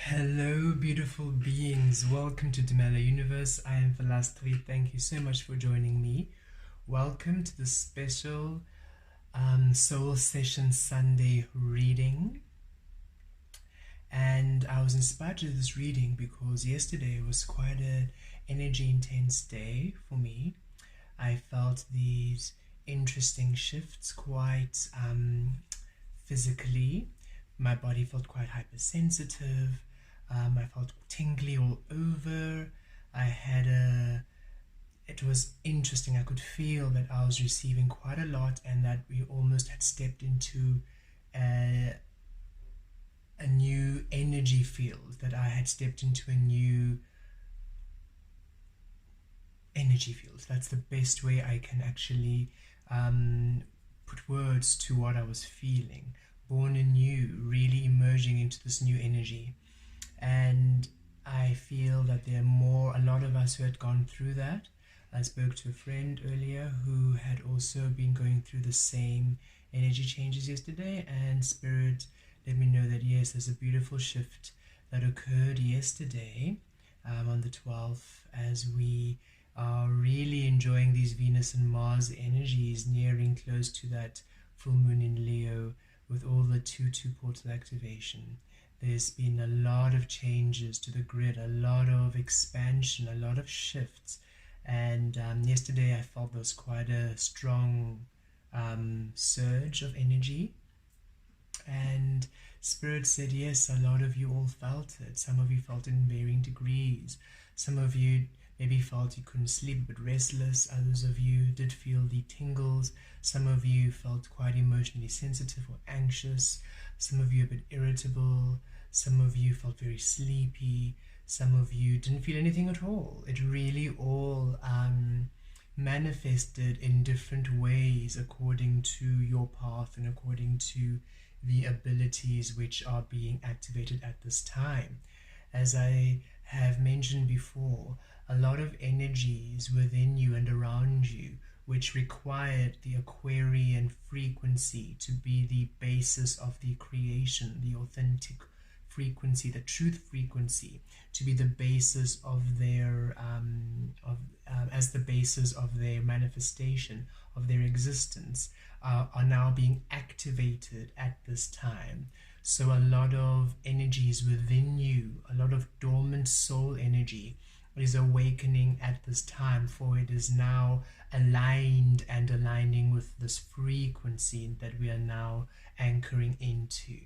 Hello, beautiful beings. Welcome to Dimela Universe. I am Vel Astri. Thank you so much for joining me. Welcome to the special Soul Session Sunday reading. And I was inspired to do this reading because yesterday was quite an energy intense day for me. I felt these interesting shifts quite physically. My body felt quite hypersensitive. I felt tingly all over. It was interesting. I could feel that I was receiving quite a lot and that we almost had stepped into a new energy field, that I had stepped into a new energy field. That's the best way I can actually put words to what I was feeling. Born anew, really emerging into this new energy. And I feel that there are a lot of us who had gone through that. I spoke to a friend earlier who had also been going through the same energy changes yesterday, and Spirit let me know that yes, there's a beautiful shift that occurred yesterday on the 12th, as we are really enjoying these Venus and Mars energies nearing close to that full moon in Leo with all the 2-2 portal activation. There's been a lot of changes to the grid, a lot of expansion, a lot of shifts. And yesterday I felt there was quite a strong surge of energy. And Spirit said, yes, a lot of you all felt it. Some of you felt it in varying degrees. Some of you maybe felt you couldn't sleep, a bit restless. Others of you did feel the tingles. Some of you felt quite emotionally sensitive or anxious. Some of you a bit irritable. Some of you felt very sleepy. Some of you didn't feel anything at all. It really all manifested in different ways according to your path and according to the abilities which are being activated at this time. As I have mentioned before, a lot of energies within you and around you which required the Aquarian frequency to be the basis of the creation, the authentic frequency, the truth frequency, to be the basis of their as the basis of their manifestation, of their existence, are now being activated at this time. So a lot of energies within you, a lot of dormant soul energy is awakening at this time, for it is now aligned and aligning with this frequency that we are now anchoring into.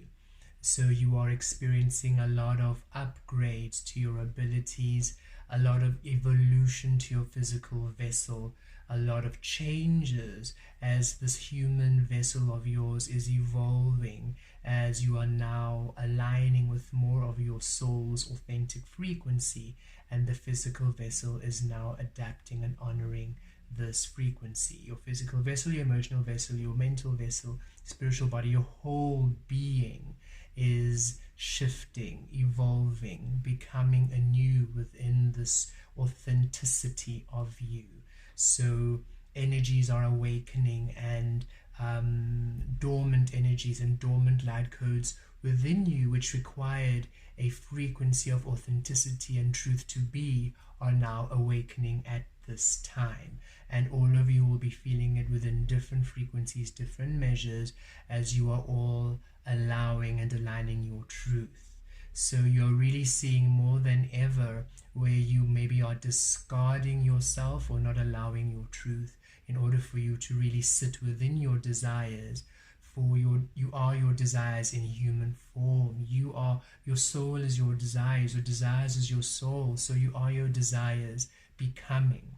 So you are experiencing a lot of upgrades to your abilities, a lot of evolution to your physical vessel, a lot of changes as this human vessel of yours is evolving, as you are now aligning with more of your soul's authentic frequency, and the physical vessel is now adapting and honoring this frequency. Your physical vessel, your emotional vessel, your mental vessel, spiritual body, your whole being is shifting, evolving, becoming anew within this authenticity of you. So energies are awakening, and dormant energies and dormant light codes within you which required a frequency of authenticity and truth to be are now awakening at this time. And all of you will be feeling it within different frequencies, different measures, as you are all allowing and aligning your truth. So you're really seeing more than ever where you maybe are discarding yourself or not allowing your truth in order for you to really sit within your desires. For you are your desires in human form. Your soul is your desires is your soul. So you are your desires becoming.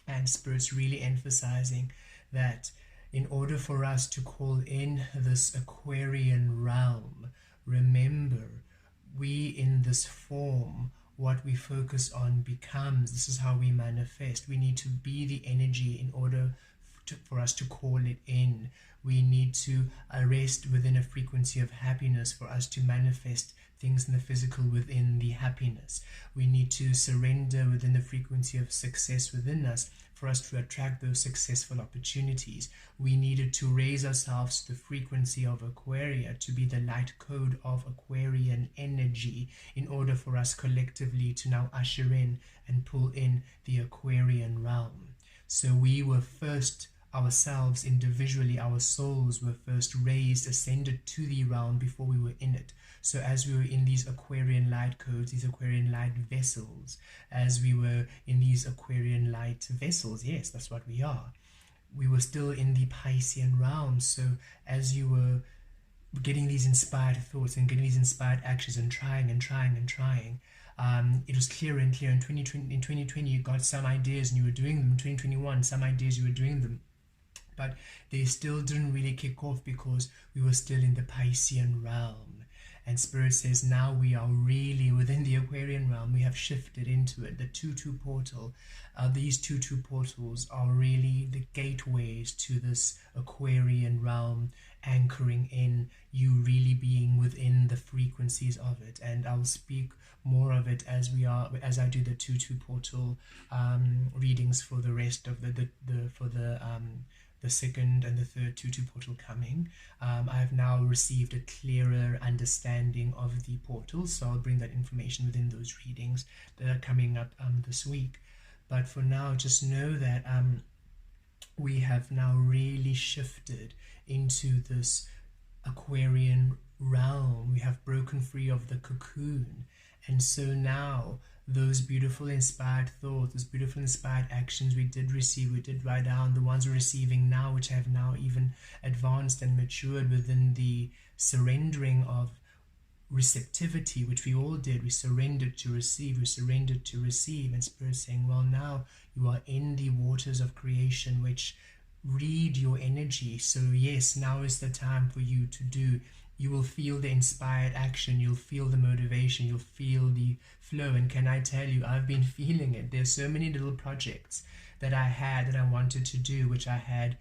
And Spirit's really emphasizing that in order for us to call in this Aquarian realm, remember, we in this form, what we focus on becomes. This is how we manifest. We need to be the energy in order for us to call it in. We need to rest within a frequency of happiness for us to manifest things in the physical within the happiness. We need to surrender within the frequency of success within us for us to attract those successful opportunities. We needed to raise ourselves to the frequency of Aquaria, to be the light code of Aquarian energy, in order for us collectively to now usher in and pull in the Aquarian realm. So we were first, ourselves individually, our souls were first raised, ascended to the realm before we were in it. So as we were in these Aquarian light codes, these Aquarian light vessels, as we were in these Aquarian light vessels, yes, that's what we are, we were still in the Piscean realm. So as you were getting these inspired thoughts and getting these inspired actions and trying, it was clearer and clearer. In 2020, you got some ideas and you were doing them. In 2021, some ideas you were doing them. But they still didn't really kick off because we were still in the Piscean realm. And Spirit says now we are really within the Aquarian realm. We have shifted into it. The 2-2 portal, these 2-2 portals are really the gateways to this Aquarian realm, anchoring in you really being within the frequencies of it. And I'll speak more of it as I do the 2-2 portal readings for the rest of the second and the third 2-2 portal coming. I have now received a clearer understanding of the portals, so I'll bring that information within those readings that are coming up this week. But for now, just know that we have now really shifted into this Aquarian realm. We have broken free of the cocoon, and so now those beautiful inspired thoughts, those beautiful inspired actions we did receive, we did write down, the ones we're receiving now, which have now even advanced and matured within the surrendering of receptivity, which we all did. We surrendered to receive, and Spirit saying, well, now you are in the waters of creation, which read your energy. So yes, now is the time for you to do. You will feel the inspired action, you'll feel the motivation, you'll feel the flow. And can I tell you, I've been feeling it. There's so many little projects that I wanted to do, which I had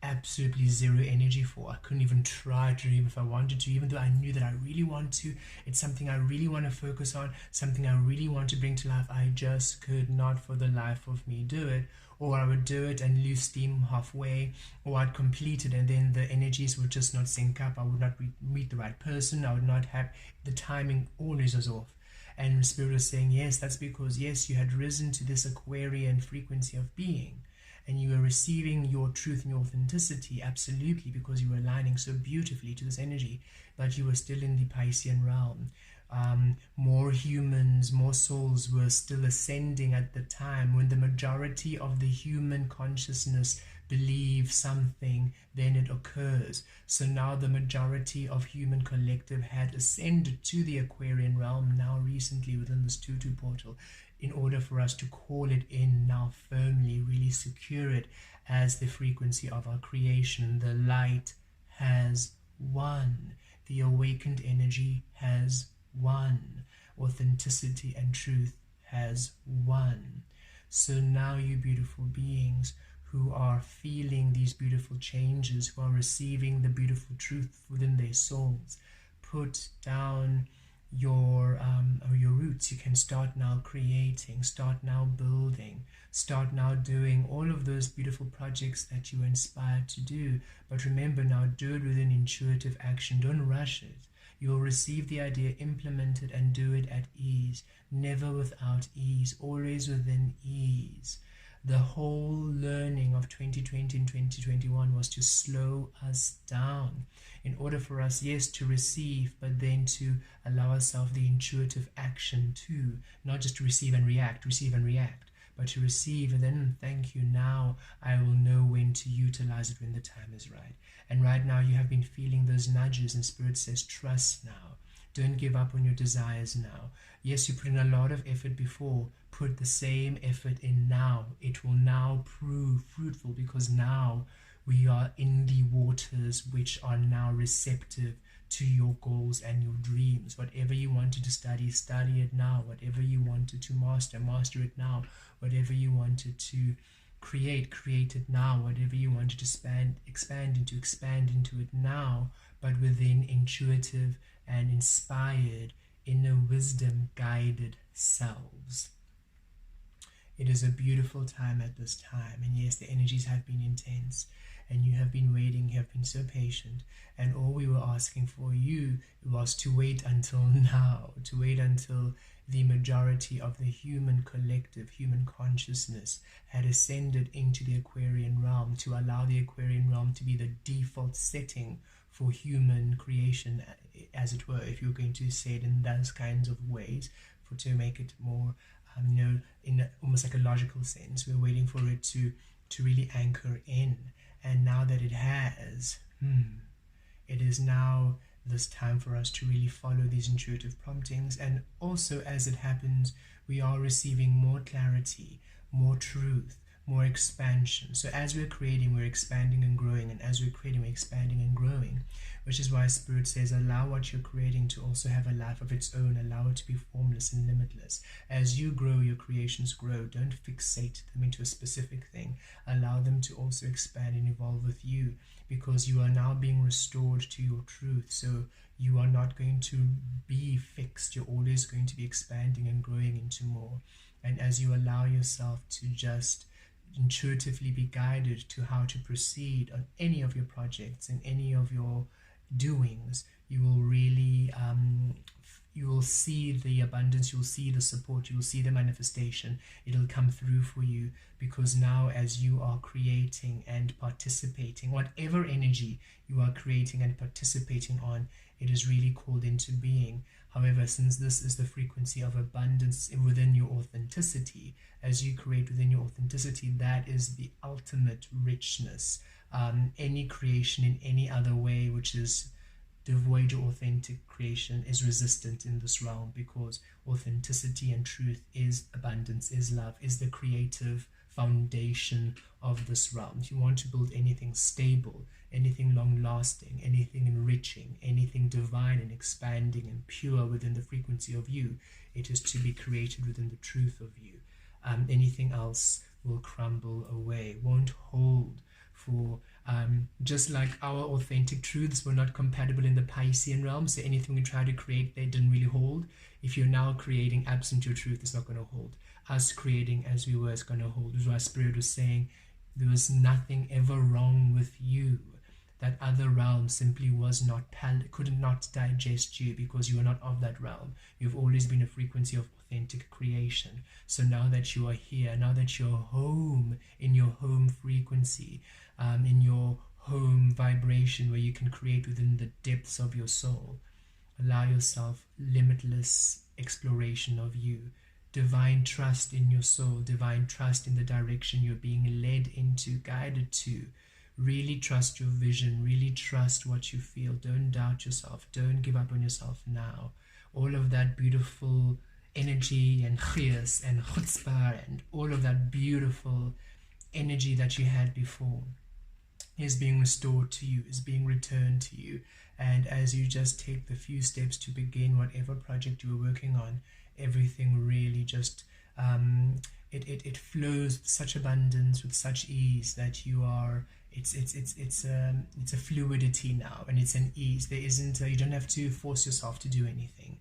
absolutely zero energy for. I couldn't even try to, even if I wanted to, even though I knew that I really want to. It's something I really want to focus on, something I really want to bring to life. I just could not for the life of me do it. Or I would do it and lose steam halfway, or I'd complete it and then the energies would just not sync up. I would not meet the right person. I would not have, the timing always was off. And Spirit was saying, yes, that's because, yes, you had risen to this Aquarian frequency of being, and you were receiving your truth and your authenticity, absolutely, because you were aligning so beautifully to this energy, but you were still in the Piscean realm. More humans, more souls were still ascending at the time. When the majority of the human consciousness believe something, then it occurs. So now the majority of human collective had ascended to the Aquarian realm now recently within this 2-2 portal, in order for us to call it in now firmly, really secure it as the frequency of our creation. The light has won. The awakened energy has won. Authenticity and truth has won. So now, you beautiful beings who are feeling these beautiful changes, who are receiving the beautiful truth within their souls, put down your roots. You can start now creating, start now building, start now doing all of those beautiful projects that you were inspired to do. But remember, now do it within intuitive action. Don't rush it. You will receive the idea, implement it, and do it at ease. Never without ease, always within ease. The whole learning of 2020 and 2021 was to slow us down in order for us, yes, to receive, but then to allow ourselves the intuitive action too. Not just to receive and react, but to receive and then thank you. Now I will know when to utilize it when the time is right. And right now you have been feeling those nudges, and Spirit says, trust now. Don't give up on your desires now. Yes, you put in a lot of effort before. Put the same effort in now. It will now prove fruitful, because now we are in the waters which are now receptive to your goals and your dreams. Whatever you wanted to study, study it now. Whatever you wanted to master, master it now. Whatever you wanted to create, create it now. Whatever you wanted to expand into it now, but within intuitive and inspired, inner wisdom guided selves. It is a beautiful time at this time. And yes, the energies have been intense. And you have been waiting, you have been so patient. And all we were asking for you was to wait until now, to wait until the majority of the human collective, human consciousness had ascended into the Aquarian realm, to allow the Aquarian realm to be the default setting for human creation, as it were, if you're going to say it in those kinds of ways, for to make it more, in almost like a logical sense. We're waiting for it to really anchor in. And now that it has, it is now this time for us to really follow these intuitive promptings. And also, as it happens, we are receiving more clarity, more truth, more expansion. So as we're creating, we're expanding and growing, and as we're creating, we're expanding and growing, which is why Spirit says allow what you're creating to also have a life of its own. Allow it to be formless and limitless. As you grow, your creations grow. Don't fixate them into a specific thing. Allow them to also expand and evolve with you, because you are now being restored to your truth. So you are not going to be fixed. You're always going to be expanding and growing into more. And as you allow yourself to just intuitively be guided to how to proceed on any of your projects and any of your doings, you will really you will see the abundance, you will see the support, you will see the manifestation. It'll come through for you, because now as you are creating and participating, whatever energy you are creating and participating on, it is really called into being. However, since this is the frequency of abundance within your authenticity, as you create within your authenticity, that is the ultimate richness. Any creation in any other way which is devoid of authentic creation is resistant in this realm, because authenticity and truth is abundance, is love, is the creative foundation of this realm. If you want to build anything stable, anything long-lasting, anything enriching, anything divine and expanding and pure within the frequency of you, it is to be created within the truth of you. Anything else will crumble away, won't hold. For just like our authentic truths were not compatible in the Piscean realm, so anything we try to create, they didn't really hold. If you're now creating absent your truth, it's not going to hold. Us creating as we were is going to hold. Which is why Spirit was saying there was nothing ever wrong with you. That other realm simply was not could not digest you, because you are not of that realm. You've always been a frequency of authentic creation. So now that you are here, now that you're home in your home frequency, in your home vibration where you can create within the depths of your soul, allow yourself limitless exploration of you, divine trust in your soul, divine trust in the direction you're being led into, guided to. Really trust your vision, really trust what you feel. Don't doubt yourself, don't give up on yourself now. All of that beautiful energy and chias and chutzpah and all of that beautiful energy that you had before is being restored to you, is being returned to you. And as you just take the few steps to begin whatever project you are working on, everything really just it flows with such abundance, with such ease, that you are it's a fluidity now, and it's an ease. There isn't you don't have to force yourself to do anything,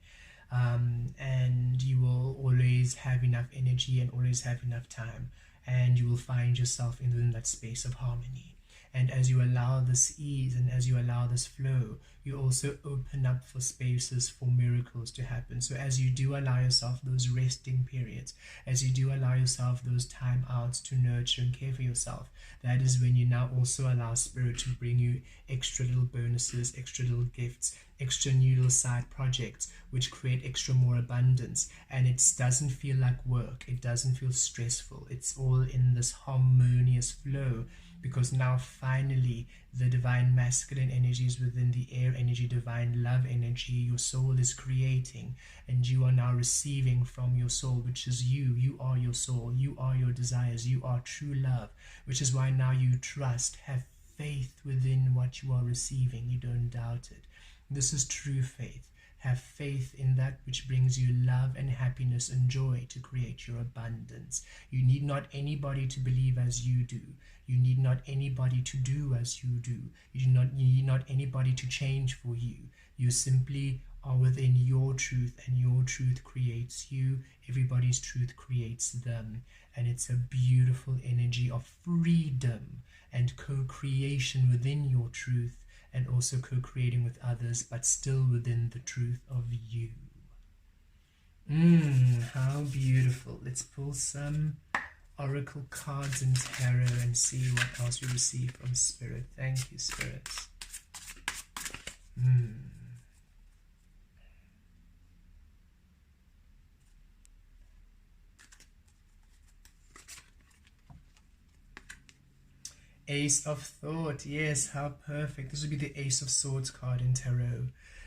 and you will always have enough energy and always have enough time, and you will find yourself in that space of harmony. And as you allow this ease and as you allow this flow, you also open up for spaces for miracles to happen. So as you do allow yourself those resting periods, as you do allow yourself those time outs to nurture and care for yourself, that is when you now also allow Spirit to bring you extra little bonuses, extra little gifts, extra new little side projects, which create extra more abundance. And it doesn't feel like work. It doesn't feel stressful. It's all in this harmonious flow, because now finally the divine masculine energies within the air energy, divine love energy, your soul is creating, and you are now receiving from your soul, which is you. You are your soul, you are your desires, you are true love, which is why now you trust, have faith within what you are receiving. You don't doubt it. This is true faith. Have faith in that which brings you love and happiness and joy to create your abundance. You need not anybody to believe as you do. You need not anybody to do as you do. You need not anybody to change for you. You simply are within your truth, and your truth creates you. Everybody's truth creates them, and it's a beautiful energy of freedom and co-creation within your truth, and also co-creating with others, but still within the truth of you. How beautiful. Let's pull some Oracle cards and tarot and see what else we receive from Spirit. Thank you, Spirits. Ace of Thought. Yes, how perfect. This would be the Ace of Swords card in tarot.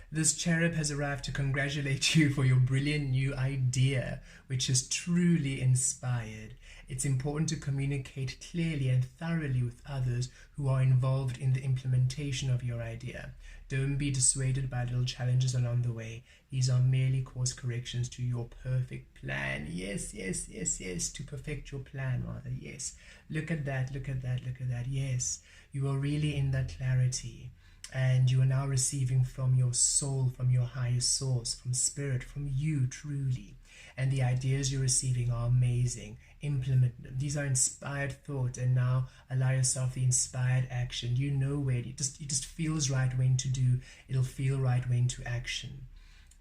This cherub has arrived to congratulate you for your brilliant new idea, which is truly inspired. It's important to communicate clearly and thoroughly with others who are involved in the implementation of your idea. Don't be dissuaded by little challenges along the way. These are merely course corrections to your perfect plan. Yes, yes, yes, yes, to perfect your plan, rather. Yes. Look at that, look at that, look at that. Yes, you are really in that clarity. And you are now receiving from your soul, from your higher source, from Spirit, from you truly. And the ideas you're receiving are amazing. Implement them. These are inspired thought, and now allow yourself the inspired action. You know where it just feels right when to do. It'll feel right when to action.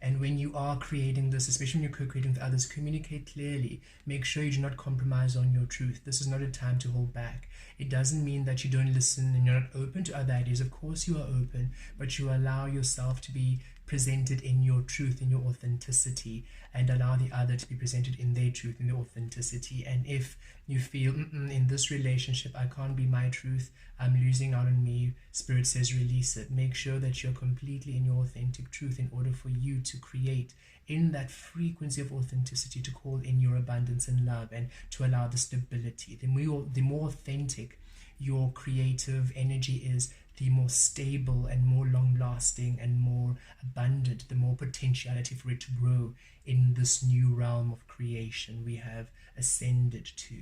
And when you are creating this, especially when you're co-creating with others, communicate clearly. Make sure you do not compromise on your truth. This is not a time to hold back. It doesn't mean that you don't listen and you're not open to other ideas. Of course you are open, but you allow yourself to be presented in your truth, in your authenticity, and allow the other to be presented in their truth, in their authenticity. And if you feel, in this relationship, I can't be my truth, I'm losing out on me, Spirit says release it. Make sure that you're completely in your authentic truth in order for you to create in that frequency of authenticity, to call in your abundance and love, and to allow the stability. The more authentic your creative energy is, the more stable and more long-lasting and more abundant, the more potentiality for it to grow in this new realm of creation we have ascended to.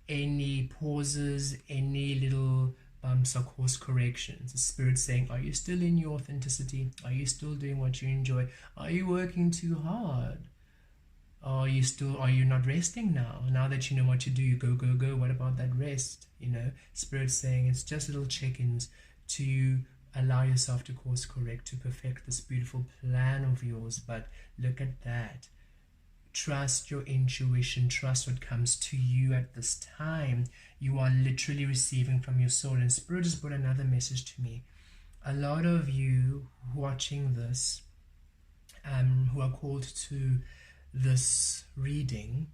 Any pauses, any little bumps or course corrections, the Spirit saying, are you still in your authenticity? Are you still doing what you enjoy? Are you working too hard? Are you not resting now? Now that you know what to do, you go, go, go. What about that rest? You know, Spirit saying it's just little check-ins to allow yourself to course correct, to perfect this beautiful plan of yours. But look at that. Trust your intuition. Trust what comes to you at this time. You are literally receiving from your soul. And Spirit has brought another message to me. A lot of you watching this, who are called to this reading,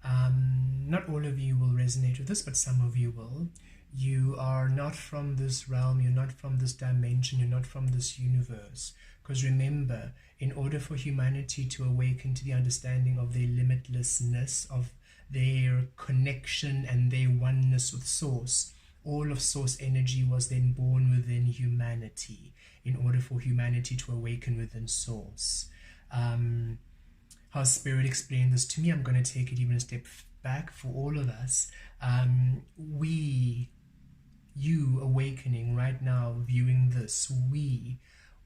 not all of you will resonate with this, but some of you will. You are not from this realm, you're not from this dimension, you're not from this universe. Because remember, in order for humanity to awaken to the understanding of their limitlessness, of their connection and their oneness with Source, all of Source energy was then born within humanity, in order for humanity to awaken within Source. How Spirit explained this to me, I'm going to take it even a step back for all of us. You awakening right now, viewing this, we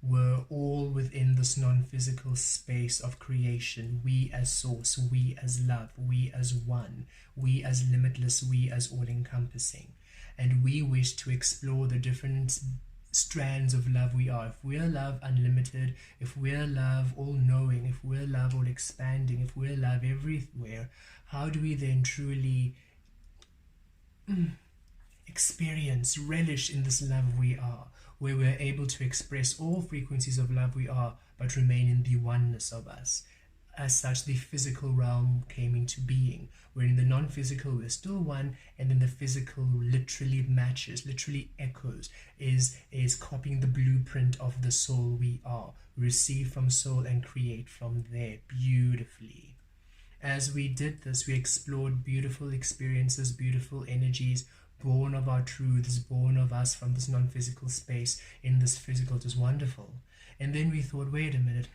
were all within this non-physical space of creation. We as Source, we as love, we as one, we as limitless, we as all-encompassing. And we wish to explore the different strands of love we are. If we're love unlimited, if we're love all-knowing, if we're love all-expanding, if we're love everywhere, how do we then truly experience, relish in this love we are, where we're able to express all frequencies of love we are, but remain in the oneness of us? As such, the physical realm came into being, where in the non-physical we're still one, and then the physical literally matches, literally echoes, is copying the blueprint of the soul we are. We receive from soul and create from there beautifully. As we did this, we explored beautiful experiences, beautiful energies, born of our truths, born of us from this non-physical space in this physical. It was wonderful. And then we thought, wait a minute,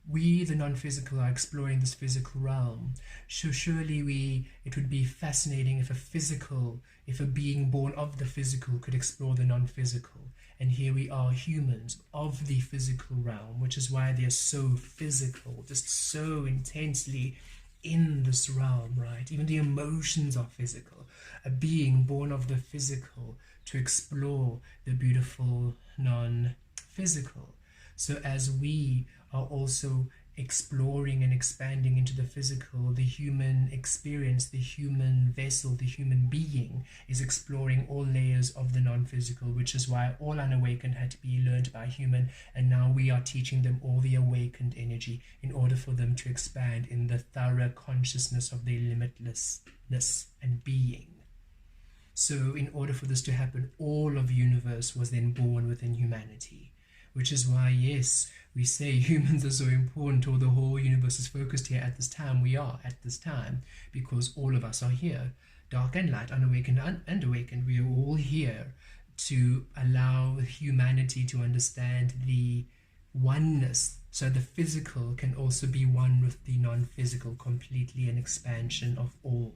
we, the non-physical, are exploring this physical realm. So surely it would be fascinating if a being born of the physical could explore the non-physical. And here we are, humans of the physical realm, which is why they're so physical, just so intensely in this realm, right? Even the emotions are physical. A being born of the physical to explore the beautiful non-physical. So as we are also exploring and expanding into the physical, the human experience, the human vessel, the human being is exploring all layers of the non-physical, which is why all unawakened had to be learned by human, and now we are teaching them all the awakened energy in order for them to expand in the thorough consciousness of their limitlessness and being. So in order for this to happen, all of the universe was then born within humanity, which is why, yes, we say humans are so important, or the whole universe is focused here at this time. We are at this time because all of us are here, dark and light, unawakened and awakened. We are all here to allow humanity to understand the oneness, so the physical can also be one with the non-physical, completely an expansion of all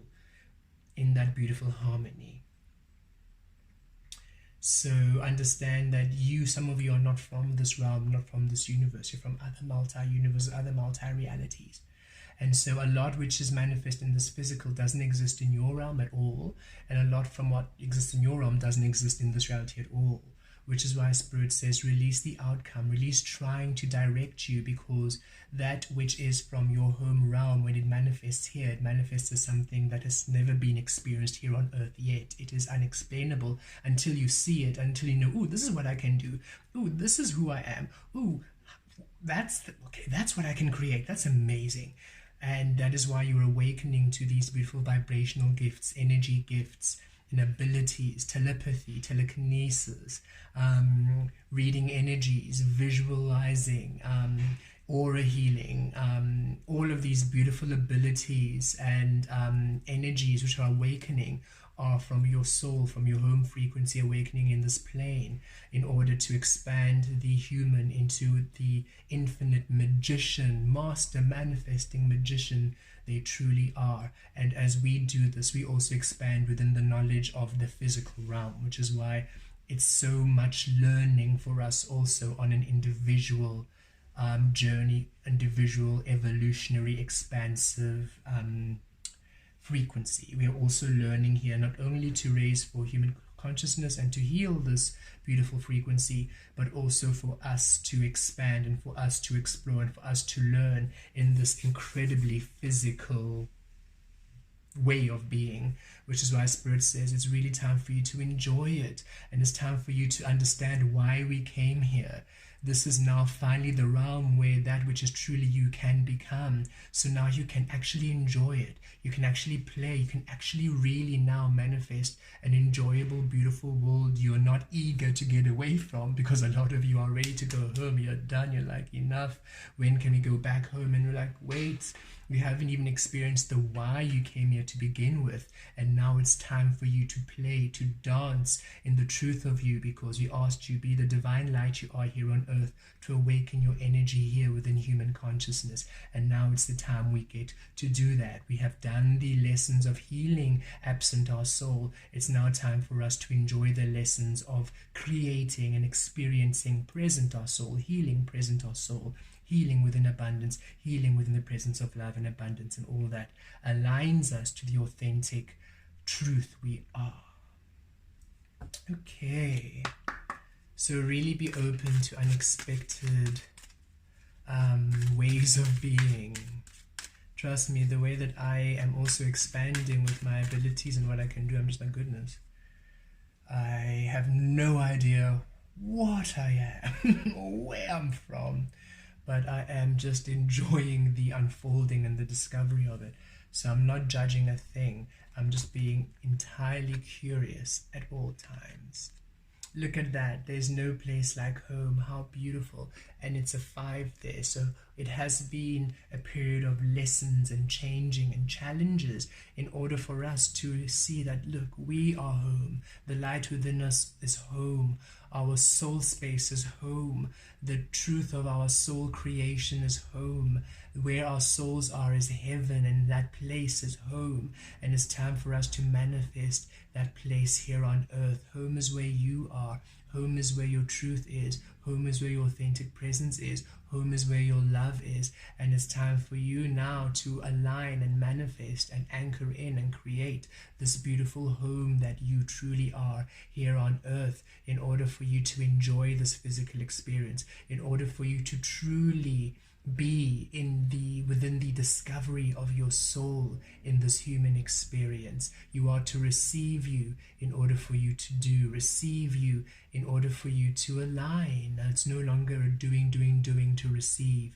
in that beautiful harmony. So understand that some of you are not from this realm, not from this universe. You're from other multi-universes, other multi-realities. And so a lot which is manifest in this physical doesn't exist in your realm at all. And a lot from what exists in your realm doesn't exist in this reality at all. Which is why Spirit says, release the outcome, release trying to direct you, because that which is from your home realm, when it manifests here, it manifests as something that has never been experienced here on earth yet. It is unexplainable until you see it, until you know, oh, this is what I can do. Oh, this is who I am. Oh, that's what I can create. That's amazing. And that is why you're awakening to these beautiful vibrational gifts, energy gifts, and abilities, telepathy, telekinesis, reading energies, visualizing, aura healing, all of these beautiful abilities and energies which are awakening are from your soul, from your home frequency, awakening in this plane in order to expand the human into the infinite magician, master manifesting magician they truly are. And as we do this, we also expand within the knowledge of the physical realm, which is why it's so much learning for us also on an individual journey, individual evolutionary expansive frequency. We are also learning here not only to raise for human consciousness and to heal this beautiful frequency, but also for us to expand and for us to explore and for us to learn in this incredibly physical way of being, which is why Spirit says it's really time for you to enjoy it, and it's time for you to understand why we came here. This is now finally the realm where that which is truly you can become. So now you can actually enjoy it. You can actually play. You can actually really now manifest an enjoyable, beautiful world you're not eager to get away from, because a lot of you are ready to go home. You're done. You're like, enough. When can we go back home? And you're like, wait, we haven't even experienced the why you came here to begin with. And now it's time for you to play, to dance in the truth of you, because we asked you be the divine light you are here on earth, to awaken your energy here within human consciousness. And now it's the time we get to do that. We have done the lessons of healing absent our soul. It's now time for us to enjoy the lessons of creating and experiencing present our soul, healing present our soul, healing within abundance, healing within the presence of love and abundance, and all that aligns us to the authentic truth we are. Okay, so really be open to unexpected ways of being. Trust me, the way that I am also expanding with my abilities and what I can do, I'm just like, goodness, I have no idea what I am or where I'm from, but I am just enjoying the unfolding and the discovery of it. So I'm not judging a thing. I'm just being entirely curious at all times. Look at that. There's no place like home. How beautiful. And it's a 5 there. So it has been a period of lessons and changing and challenges in order for us to see that, look, we are home. The light within us is home. Our soul space is home. The truth of our soul creation is home. Where our souls are is heaven, and that place is home. And it's time for us to manifest that place here on earth. Home is where you are. Home is where your truth is. Home is where your authentic presence is. Home is where your love is. And it's time for you now to align and manifest and anchor in and create this beautiful home that you truly are here on earth, in order for you to enjoy this physical experience, in order for you to truly be within the discovery of your soul in this human experience. You are to receive you in order for you to do, receive you in order for you to align. Now, it's no longer a doing to receive.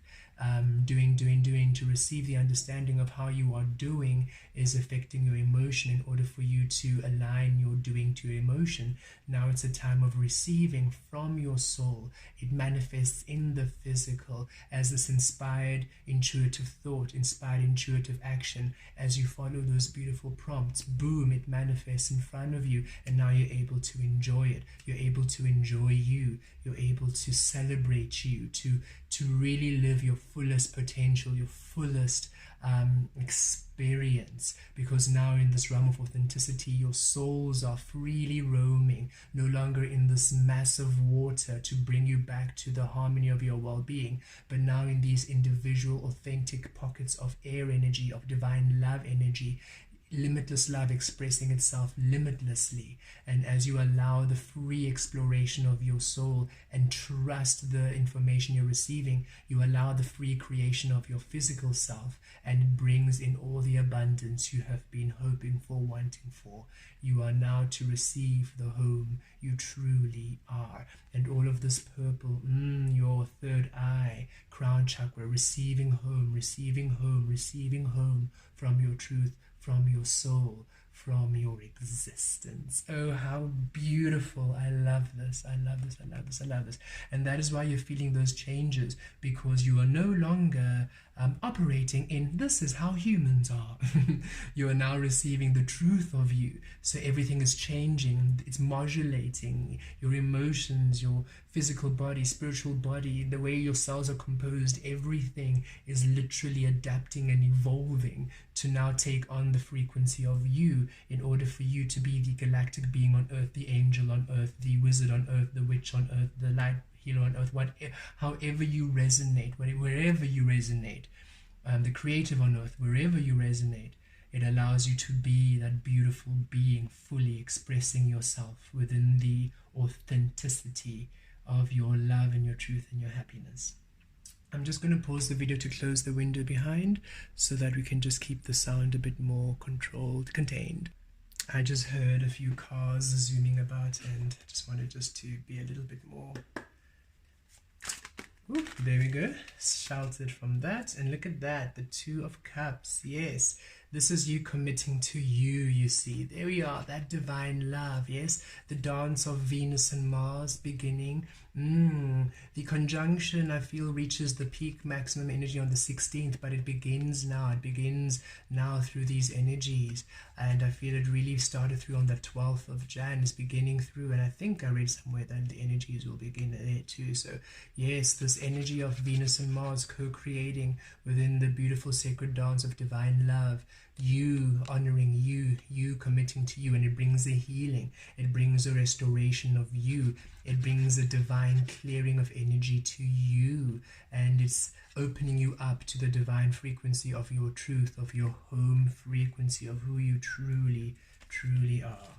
Doing to receive. The understanding of how you are doing is affecting your emotion in order for you to align your doing to your emotion. Now it's a time of receiving from your soul. It manifests in the physical as this inspired intuitive thought, inspired intuitive action. As you follow those beautiful prompts, boom, it manifests in front of you, and now you're able to enjoy it. You're able to enjoy you. You're able to celebrate you, to really live your fullest potential, your fullest experience, because now in this realm of authenticity, your souls are freely roaming, no longer in this mass of water to bring you back to the harmony of your well-being, but now in these individual authentic pockets of air energy, of divine love energy, limitless love expressing itself limitlessly. And as you allow the free exploration of your soul and trust the information you're receiving, you allow the free creation of your physical self, and it brings in all the abundance you have been hoping for, wanting for. You are now to receive the home you truly are. And all of this purple, your third eye, crown chakra, receiving home, receiving home, receiving home from your truth, from your soul, from your existence. Oh, how beautiful. I love this. I love this. I love this. I love this. And that is why you're feeling those changes, because you are no longer operating in this is how humans are. You are now receiving the truth of you. So everything is changing. It's modulating your emotions, your physical body, spiritual body, the way your cells are composed. Everything is literally adapting and evolving to now take on the frequency of you, in order for you to be the galactic being on earth, the angel on earth, the wizard on earth, the witch on earth, the light healer on earth, however you resonate, wherever you resonate, the creative on earth, wherever you resonate. It allows you to be that beautiful being, fully expressing yourself within the authenticity of your love and your truth and your happiness. I'm just going to pause the video to close the window behind, so that we can just keep the sound a bit more controlled, contained. I just heard a few cars zooming about, and I just wanted to be a little bit more. Ooh, there we go, sheltered from that. And look at that, the Two of Cups. Yes, this is you committing to you, you see. There we are, that divine love. Yes, the dance of Venus and Mars beginning. The conjunction, I feel, reaches the peak maximum energy on the 16th, but it begins now. It begins now through these energies. And I feel it really started through on the 12th of Jan. It's beginning through, and I think I read somewhere that the energies will begin there too. So yes, this energy of Venus and Mars co-creating within the beautiful sacred dance of divine love, you honoring you, you committing to you, and it brings a healing, it brings a restoration of you, it brings a divine clearing of energy to you, and it's opening you up to the divine frequency of your truth, of your home frequency, of who you truly, truly are.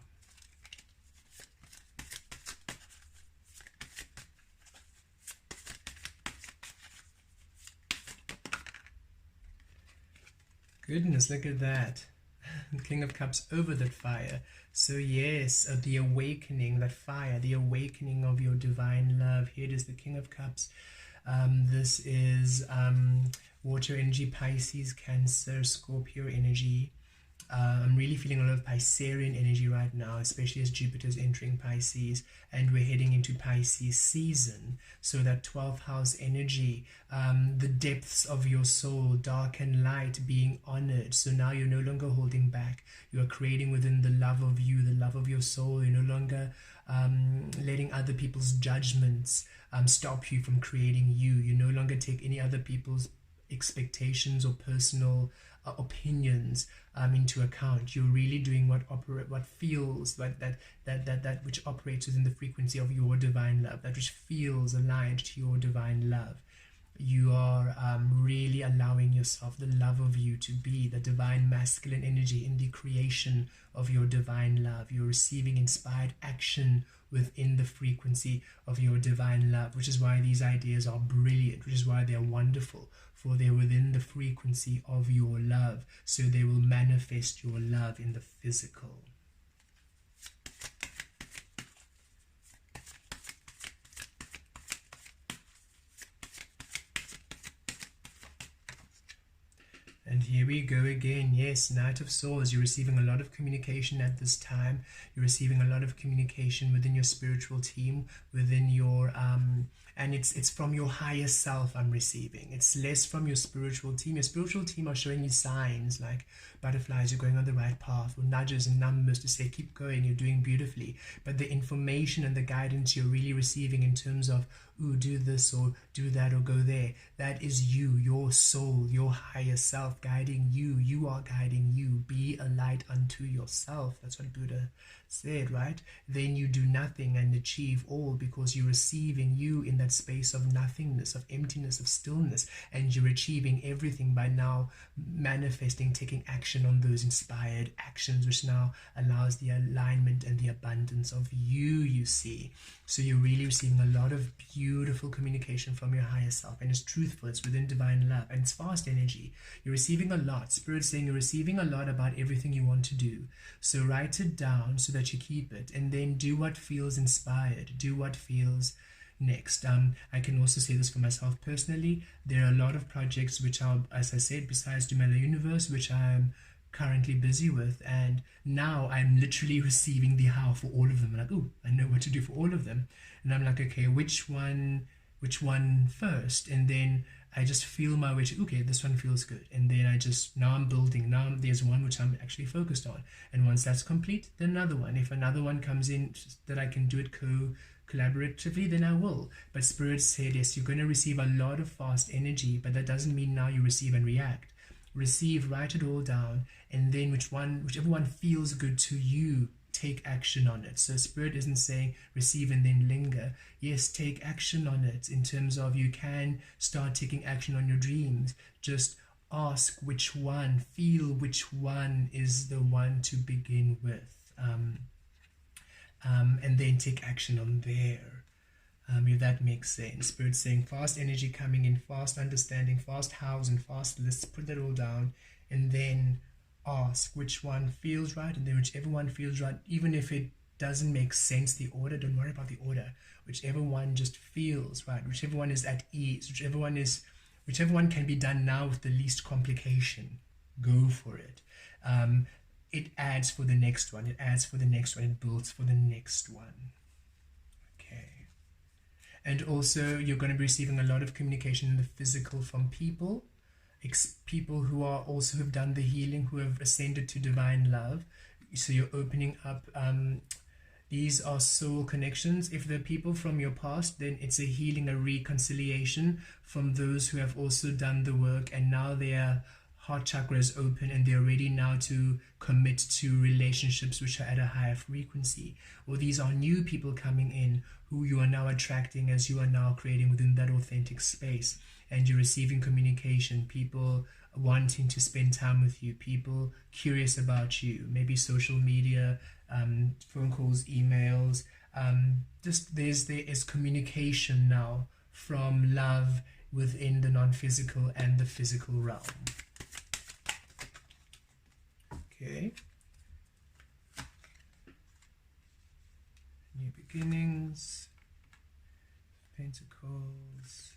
Goodness, look at that. King of Cups over that fire. So yes, the awakening, that fire, the awakening of your divine love. Here it is, the King of Cups. This is water energy, Pisces, Cancer, Scorpio energy. I'm really feeling a lot of Piscean energy right now, especially as Jupiter's entering Pisces, and we're heading into Pisces season. So that 12th house energy, the depths of your soul, dark and light, being honored. So now you're no longer holding back. You are creating within the love of you, the love of your soul. You're no longer letting other people's judgments stop you from creating you. You no longer take any other people's expectations or personal opinions into account. You're really doing what feels like that which operates within the frequency of your divine love, that which feels aligned to your divine love. You are really allowing yourself, the love of you, to be the divine masculine energy in the creation of your divine love. You're receiving inspired action within the frequency of your divine love, which is why these ideas are brilliant, which is why they're wonderful, for they're within the frequency of your love, so they will manifest your love in the physical. And here we go again. Yes, Knight of Swords. You're receiving a lot of communication at this time. You're receiving a lot of communication within your spiritual team, within your and it's from your higher self. I'm receiving. It's less from your spiritual team. Your spiritual team are showing you signs like butterflies, you're going on the right path, or nudges and numbers to say keep going, you're doing beautifully. But the information and the guidance you're really receiving in terms of, ooh, do this or do that or go there, that is you, your soul, your higher self guiding you. You are guiding you. Be a light unto yourself. That's what Buddha said, right? Then you do nothing and achieve all, because you're receiving you in that space of nothingness, of emptiness, of stillness, and you're achieving everything by now manifesting, taking action on those inspired actions, which now allows the alignment and the abundance of you see. So you're really receiving a lot of beautiful communication from your higher self, and it's truthful, it's within divine love, and it's fast energy. You're receiving a lot. Spirit's saying you're receiving a lot about everything you want to do. So write it down so that you keep it, and then do what feels inspired, do what feels next. I can also say this for myself personally. There are a lot of projects which are, as I said, besides Dumela Universe, which I'm currently busy with, and now I'm literally receiving the how for all of them. I'm like, oh, I know what to do for all of them, and I'm like, okay, which one first? And then I just feel my way to, okay, this one feels good, and then now I'm building. Now there's one which I'm actually focused on, and once that's complete, then another one. If another one comes in that I can do it collaboratively, then I will. But Spirit said, yes, you're going to receive a lot of fast energy, but that doesn't mean now you receive and react. Receive, write it all down, and then whichever one feels good to you, take action on it. So Spirit isn't saying receive and then linger. Yes, take action on it, in terms of you can start taking action on your dreams. Just ask which one, feel which one is the one to begin with, and then take action on there. If that makes sense. Spirit saying fast energy coming in, fast understanding, fast hows and fast lists. Put that all down, and then ask which one feels right, and then whichever one feels right, even if it doesn't make sense, the order, don't worry about the order. Whichever one just feels right, whichever one is at ease, whichever one can be done now with the least complication, go for it. It adds for the next one, it adds for the next one, it builds for the next one. Okay. And also, you're going to be receiving a lot of communication in the physical from people who are also have done the healing, who have ascended to divine love. So you're opening up. These are soul connections. If they're people from your past, then it's a healing, a reconciliation from those who have also done the work, and now their heart chakra is open and they're ready now to commit to relationships which are at a higher frequency. Or these are new people coming in who you are now attracting as you are now creating within that authentic space, and you're receiving communication, people wanting to spend time with you, people curious about you, maybe social media, phone calls, emails, there is communication now from love within the non-physical and the physical realm. Okay. New beginnings, Pentacles,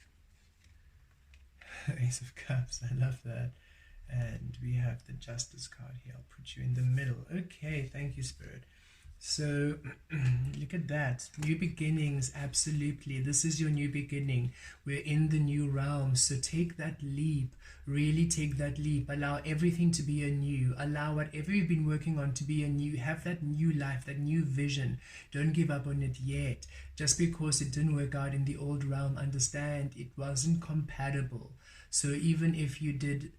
Ace of Cups, I love that. And we have the Justice card here. I'll put you in the middle. Okay, thank you, Spirit. So look at that. New beginnings, absolutely. This is your new beginning. We're in the new realm. So take that leap. Really take that leap. Allow everything to be anew. Allow whatever you've been working on to be anew. Have that new life, that new vision. Don't give up on it yet. Just because it didn't work out in the old realm, understand it wasn't compatible. So even if you did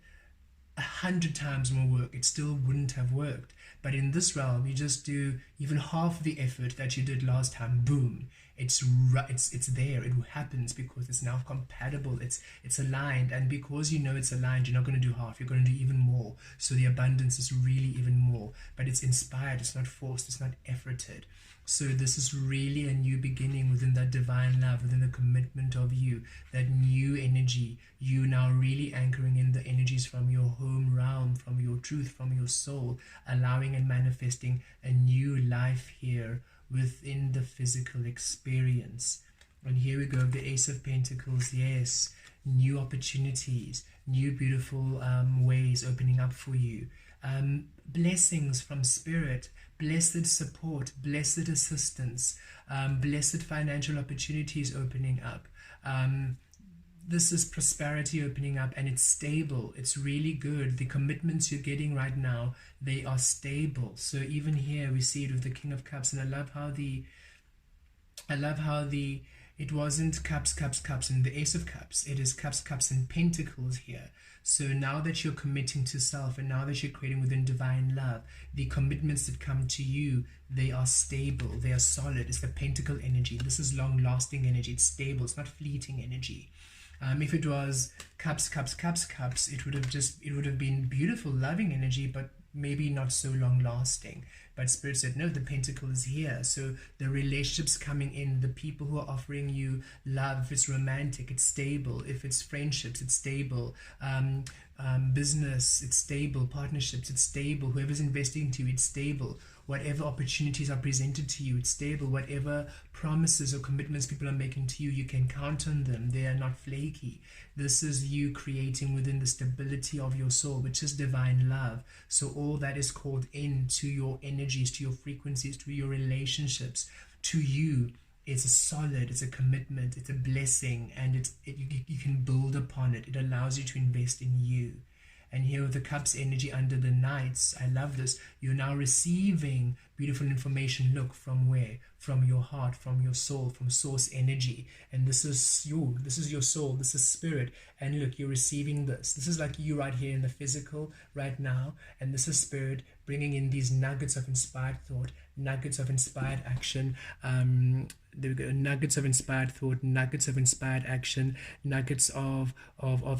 100 times more work, it still wouldn't have worked. But in this realm, you just do even half the effort that you did last time. Boom, it's there. It happens because it's now compatible. It's aligned, and because you know it's aligned, you're not going to do half. You're going to do even more. So the abundance is really even more. But it's inspired. It's not forced. It's not efforted. So this is really a new beginning within that divine love, within the commitment of you, that new energy, you now really anchoring in the energies from your home realm, from your truth, from your soul, allowing and manifesting a new life here within the physical experience. And here we go, the Ace of Pentacles, yes, new opportunities, new beautiful ways opening up for you. Blessings from spirit, blessed support, blessed assistance, blessed financial opportunities opening up. This is prosperity opening up, and it's stable. It's really good. The commitments you're getting right now, they are stable. So even here we see it with the King of Cups, and I love how it wasn't cups, cups, cups, and the Ace of Cups. It is cups, cups, and pentacles here. So now that you're committing to self, and now that you're creating within divine love, the commitments that come to you, they are stable, they are solid. It's the pentacle energy. This is long-lasting energy. It's stable. It's not fleeting energy. If it was cups, cups, cups, cups, it would have been beautiful, loving energy, but maybe not so long lasting. But Spirit said, no, the pentacle is here. So the relationships coming in, the people who are offering you love, if it's romantic, it's stable. If it's friendships, it's stable. Business, it's stable. Partnerships, it's stable. Whoever's investing into you, it's stable. Whatever opportunities are presented to you, it's stable. Whatever promises or commitments people are making to you, you can count on them. They are not flaky. This is you creating within the stability of your soul, which is divine love. So all that is called in to your energies, to your frequencies, to your relationships, to you. It's a solid, it's a commitment, it's a blessing, and you can build upon it. It allows you to invest in you. And here with the Cups energy under the Knights, I love this. You're now receiving beautiful information. Look, from where? From your heart, from your soul, from source energy. And this is you. This is your soul. This is spirit. And look, you're receiving this. This is like you right here in the physical right now. And this is spirit bringing in these nuggets of inspired thought, nuggets of inspired action. There we go. Nuggets of inspired thought, nuggets of inspired action, nuggets of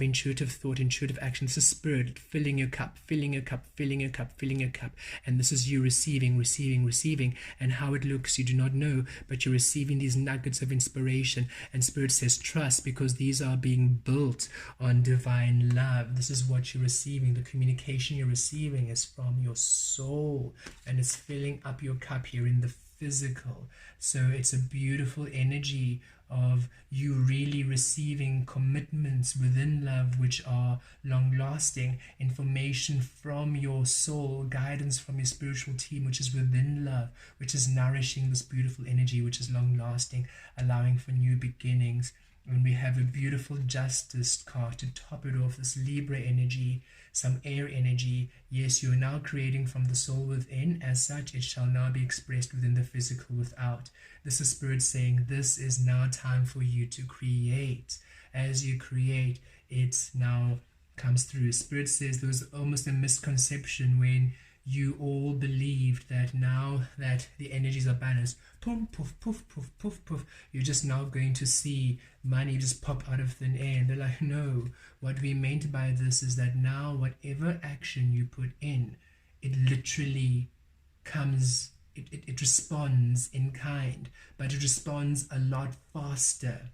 intuitive thought, intuitive action. This is spirit filling your cup, filling your cup, filling your cup, filling your cup. And this is you receiving, receiving, receiving. And how it looks, you do not know, but you're receiving these nuggets of inspiration. And Spirit says, trust, because these are being built on divine love. This is what you're receiving. The communication you're receiving is from your soul, and it's filling up your cup here in the physical. So it's a beautiful energy of you really receiving commitments within love which are long-lasting, information from your soul, guidance from your spiritual team which is within love, which is nourishing this beautiful energy which is long-lasting, allowing for new beginnings. And we have a beautiful Justice card to top it off, this Libra energy, some air energy. Yes, you are now creating from the soul within. As such, it shall now be expressed within the physical without. This is Spirit saying, this is now time for you to create. As you create, it now comes through. Spirit says there was almost a misconception when you all believed that now that the energies are balanced, poof, poof, poof, poof, poof, poof, you're just now going to see money just pop out of thin air. And they're like, no, what we meant by this is that now whatever action you put in, it literally comes, it responds in kind, but it responds a lot faster.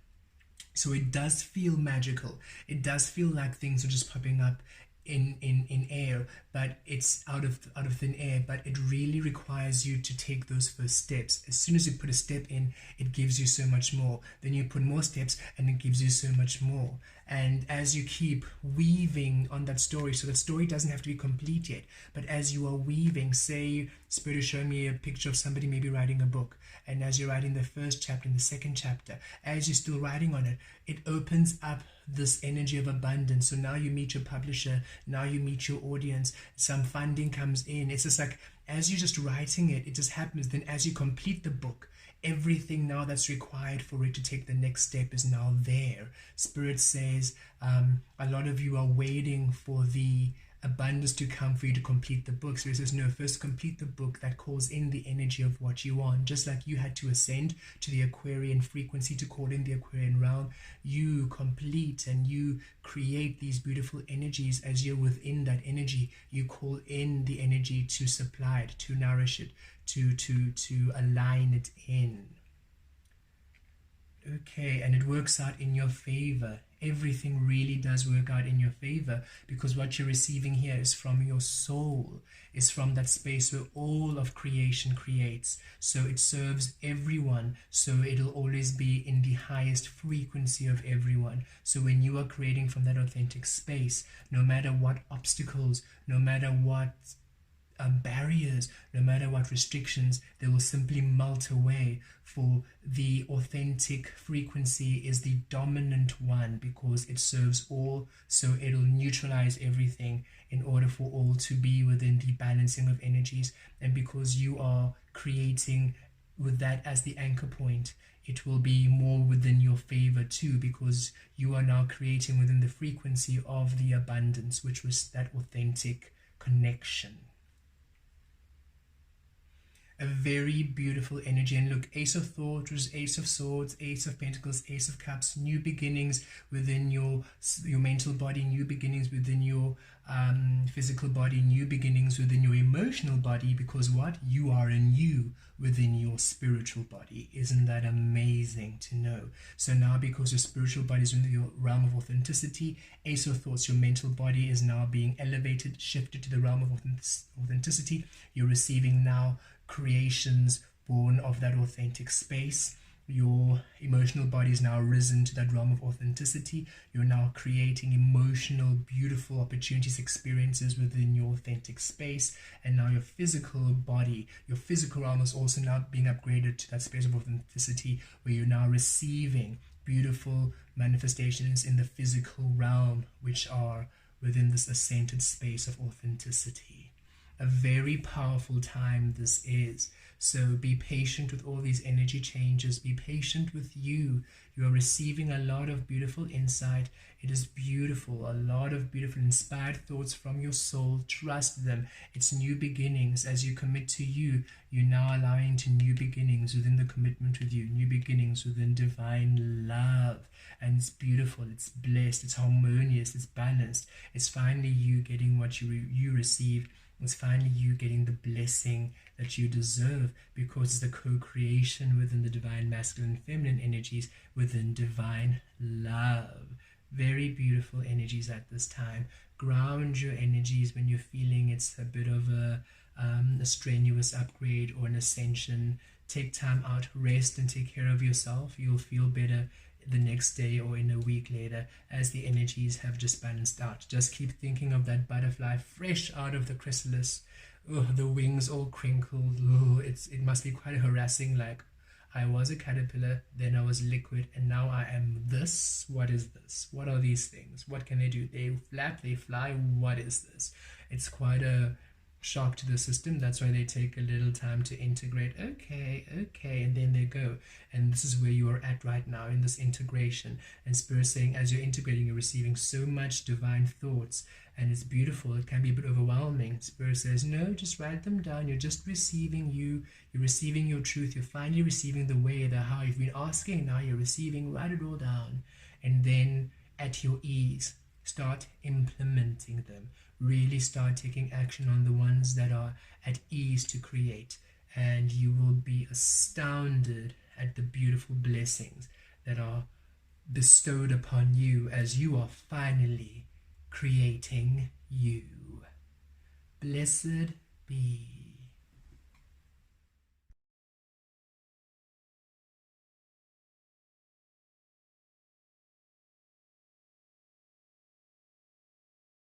So it does feel magical. It does feel like things are just popping up in air, but it's out of thin air, but it really requires you to take those first steps. As soon as you put a step in, it gives you so much more. Then you put more steps and it gives you so much more. And as you keep weaving on that story, so that story doesn't have to be complete yet, but as you are weaving, say Spirit is showing me a picture of somebody maybe writing a book, and as you're writing the first chapter and the second chapter, as you're still writing on it, it opens up this energy of abundance. So now you meet your publisher, now you meet your audience, some funding comes in. It's just like, as you're just writing it, it just happens. Then as you complete the book, everything now that's required for it to take the next step is now there. Spirit says, a lot of you are waiting for the abundance to come for you to complete the book. So he says, no, first complete the book that calls in the energy of what you want. Just like you had to ascend to the Aquarian frequency to call in the Aquarian realm, you complete and you create these beautiful energies. As you're within that energy, you call in the energy to supply it, to nourish it, to align it in. Okay, and it works out in your favor. Everything really does work out in your favor, because what you're receiving here is from your soul, is from that space where all of creation creates. So it serves everyone, so it'll always be in the highest frequency of everyone. So when you are creating from that authentic space, no matter what obstacles, no matter what barriers, no matter what restrictions, they will simply melt away, for the authentic frequency is the dominant one, because it serves all, so it'll neutralize everything in order for all to be within the balancing of energies. And because you are creating with that as the anchor point, it will be more within your favor too, because you are now creating within the frequency of the abundance, which was that authentic connection. A very beautiful energy. And look, Ace of Thoughts, Ace of Swords, Ace of Pentacles, Ace of Cups, new beginnings within your mental body, new beginnings within your physical body, new beginnings within your emotional body, because what? You are a new within your spiritual body. Isn't that amazing to know? So now, because your spiritual body is in your realm of authenticity, Ace of Thoughts, your mental body is now being elevated, shifted to the realm of authenticity. You're receiving now creations born of that authentic space. Your emotional body is now risen to that realm of authenticity. You're now creating emotional, beautiful opportunities, experiences within your authentic space. And now your physical body, your physical realm is also now being upgraded to that space of authenticity, where you're now receiving beautiful manifestations in the physical realm, which are within this ascended space of authenticity. A very powerful time this is. So be patient with all these energy changes. Be patient with you. You are receiving a lot of beautiful insight. It is beautiful. A lot of beautiful inspired thoughts from your soul. Trust them. It's new beginnings. As you commit to you, you're now allowing to new beginnings within the commitment with you. New beginnings within divine love. And it's beautiful. It's blessed. It's harmonious. It's balanced. It's finally you getting what you receive. It's finally you getting the blessing that you deserve, because it's the co-creation within the divine masculine and feminine energies within divine love. Very beautiful energies at this time. Ground your energies when you're feeling it's a bit of a strenuous upgrade or an ascension. Take time out, rest, and take care of yourself. You'll feel better the next day or in a week later, as the energies have just balanced out. Just keep thinking of that butterfly fresh out of the chrysalis. Oh, the wings all crinkled. Oh, it must be quite harassing. Like, I was a caterpillar, then I was liquid, and now I am this. What is this? What are these things? What can they do? They flap, they fly. What is this? It's quite a shock to the system. That's why they take a little time to integrate. Okay, and then they go. And this is where you are at right now, in this integration. And Spirit saying, as you're integrating, you're receiving so much divine thoughts, and it's beautiful. It can be a bit overwhelming. Spirit says, no, just write them down. You're just receiving you. You're receiving your truth. You're finally receiving the way, the how. You've been asking, now you're receiving. Write it all down. And then at your ease, start implementing them. Really start taking action on the ones that are at ease to create, and you will be astounded at the beautiful blessings that are bestowed upon you as you are finally creating you. Blessed be.